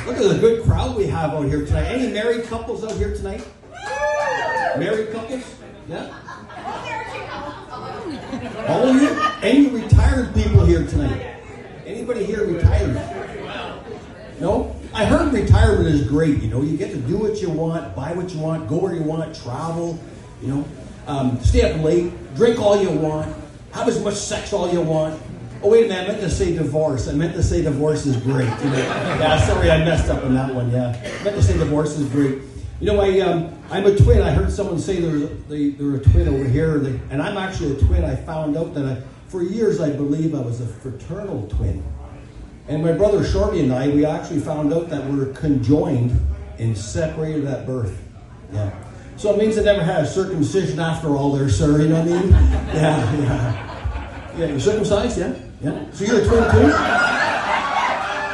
Look at the good crowd we have out here tonight. Any married couples out here tonight? Married couples? Yeah? All of you? Any retired people here tonight? Anybody here retired? No? I heard retirement is great. You know, you get to do what you want, buy what you want, go where you want, travel, you know, stay up late, drink all you want, have as much sex all you want. Oh, wait a minute, I meant to say divorce. I meant to say divorce is great. You know? Yeah, sorry, I messed up on that one, yeah. I meant to say divorce is great. You know, I'm a twin. I heard someone say they're a twin over here, and I'm actually a twin. I found out that for years I believe I was a fraternal twin. And my brother Shorty and I, we actually found out that we're conjoined and separated at birth. Yeah. So it means I never had a circumcision after all there, sir. You know what I mean? Yeah. Yeah, you're circumcised, yeah? Yeah. So you're a twin too?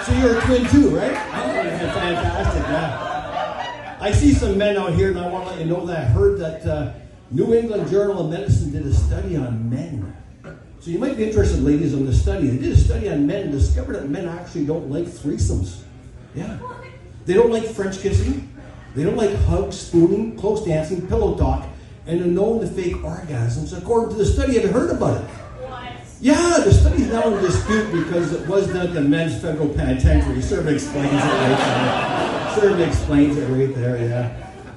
So you're a twin too, right? Oh, yeah, fantastic, yeah. I see some men out here, and I want to let you know that I heard that New England Journal of Medicine did a study on men. So you might be interested, ladies, in the study. They did a study on men and discovered that men actually don't like threesomes. Yeah. They don't like French kissing. They don't like hugs, spooning, close dancing, pillow talk, and are known to fake orgasms. According to the study, have you heard about it? What? Yeah, the study's now in dispute because it was done at the Men's Federal Penitentiary. Sort of explains it right there.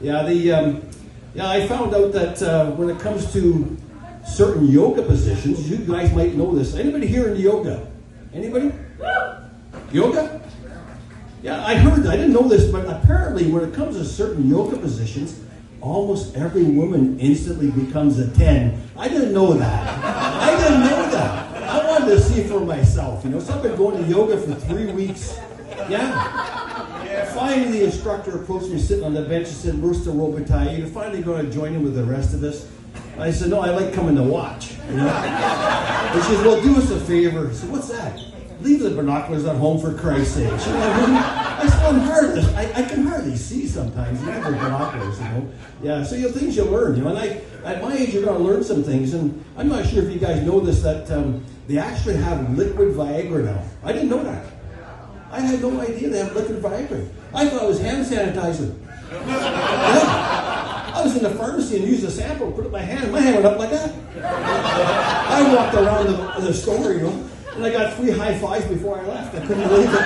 Yeah. Yeah, I found out that when it comes to certain yoga positions, you guys might know this. Anybody here in yoga? Anybody? Yoga? Yeah, I heard that. I didn't know this, but apparently when it comes to certain yoga positions, almost every woman instantly becomes a 10. I didn't know that. I wanted to see for myself. You know, so I've been going to yoga for 3 weeks. Yeah. Finally, the instructor approached me sitting on the bench and said, "Mr. Robitaille, you're finally going to join in with the rest of us?" I said, "No, I like coming to watch." You know? And she said, "Well, do us a favor." I said, "What's that?" "Leave the binoculars at home, for Christ's sake." You know what I mean? I said, "I'm hard. I can hardly see sometimes. You have the binoculars, you know." Yeah, so things you learn, you know. And at my age, you're going to learn some things. And I'm not sure if you guys know this, that they actually have liquid Viagra now. I didn't know that. I had no idea they have liquid Viagra. I thought it was hand sanitizer. Yeah. I was in the pharmacy and used a sample, put it in my hand went up like that. I walked around the store, you know, and I got 3 high fives before I left. I couldn't believe it.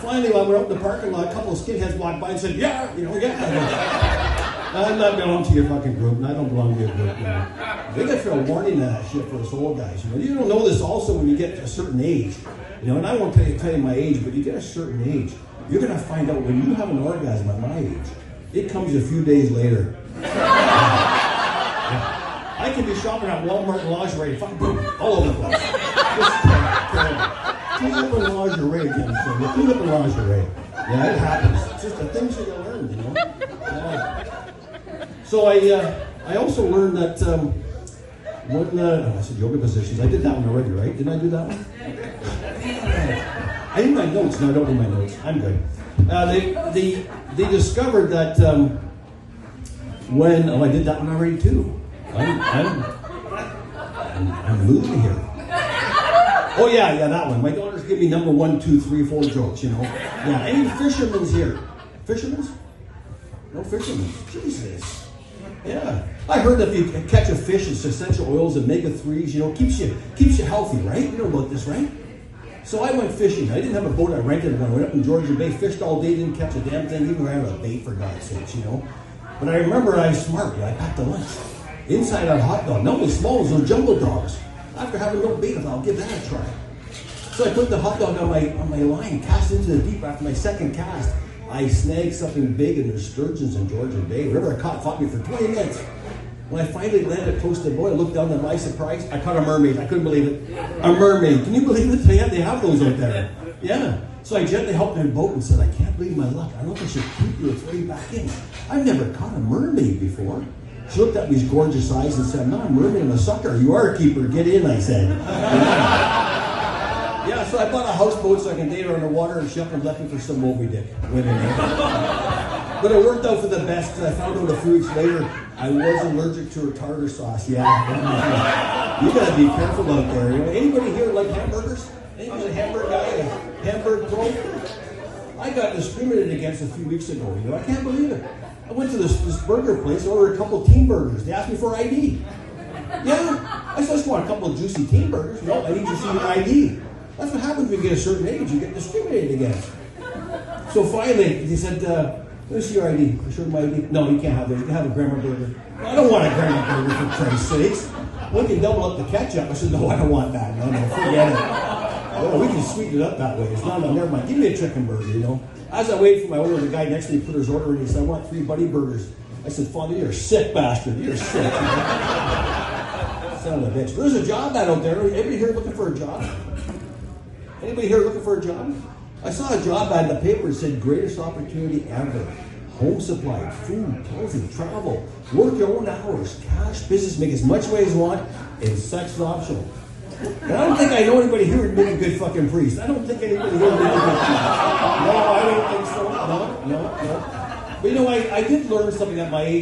Finally, when I went up in the parking lot, a couple of skinheads walked by and said, "Yeah, you know, yeah." I'm not belong to your fucking group, and I don't belong to your group. You know. They got fair warning on that shit for us old guys. You know, you don't know this also when you get to a certain age. You know, and I won't tell you my age, but you get a certain age, you're going to find out when you have an orgasm at my age, it comes a few days later. Yeah. I can be shopping at Walmart and lingerie, all over the place. Clean up in lingerie again, so clean up in lingerie. Yeah, it happens. It's just the things that you learn, you know. Yeah. So I also learned that I said yoga positions. I did that one already, right? Didn't I do that one? I need my notes. No, I don't need my notes. I'm good. They discovered that I did that one already too. I'm losing here. Oh yeah, that one. My daughters give me number 1, 2, 3, 4 jokes. You know. Yeah. Any fishermen's here? Fishermen's? No fishermen's. Jesus. Yeah. I heard if you catch a fish, it's essential oils, omega-3s. You know, keeps you healthy, right? You know about this, right? So I went fishing. I didn't have a boat. I rented one. I went up in Georgia Bay, fished all day, didn't catch a damn thing, even ran out of bait, for God's sakes, you know. But I remember I was smart. I packed a lunch. Inside a hot dog. Not as small as those jumbo dogs. After having no bait, I'll give that a try. So I put the hot dog on my line, cast into the deep. After my second cast, I snagged something big, and there's sturgeons in Georgia Bay. The river I caught fought me for 20 minutes. When I finally landed close to the boat, I looked down, to my surprise, I caught a mermaid. I couldn't believe it. A mermaid. Can you believe it? They have those out there. Yeah. So I gently helped her boat and said, "I can't believe my luck. I don't know if I should keep you or throw you back in. I've never caught a mermaid before." She looked at me with gorgeous eyes and said, "I'm not a mermaid, I'm a sucker. You are a keeper. Get in," I said. Yeah, so I bought a houseboat so I can date her underwater, and she up and left me for some Moby Dick women. But it worked out for the best, because I found out a few weeks later I was allergic to her tartar sauce. Yeah. You gotta be careful out there. You know, anybody here like hamburgers? Anybody a hamburger guy? A hamburger pro? I got discriminated against a few weeks ago. You know, I can't believe it. I went to this burger place, ordered a couple of team burgers. They asked me for ID. Yeah, I just want a couple of juicy team burgers. No, I need to see your ID. That's what happens when you get a certain age. You get discriminated against. So finally, they said, let me see your ID. I showed my ID. No, you can't have it. You can have a grandma burger. I don't want a grandma burger, for Christ's sakes. We can double up the ketchup. I said, no, I don't want that. No, forget it. Oh, we can sweeten it up that way. It's not, never mind. Give me a chicken burger, you know. As I waited for my order, the guy next to me put his order in. He said, I want 3 buddy burgers. I said, Father, you're a sick bastard. You're sick. Son of a bitch. There's a job ad out there. Anybody here looking for a job? Anybody here looking for a job? I saw a job ad in the paper that said, greatest opportunity ever. Home supply, food, housing, travel, work your own hours, cash, business, make as much money as you want, and sex is optional. And I don't think I know anybody here who'd make a good fucking priest. I don't think anybody here would make a good priest. No, I don't think so. No. But you know, I did learn something at my age.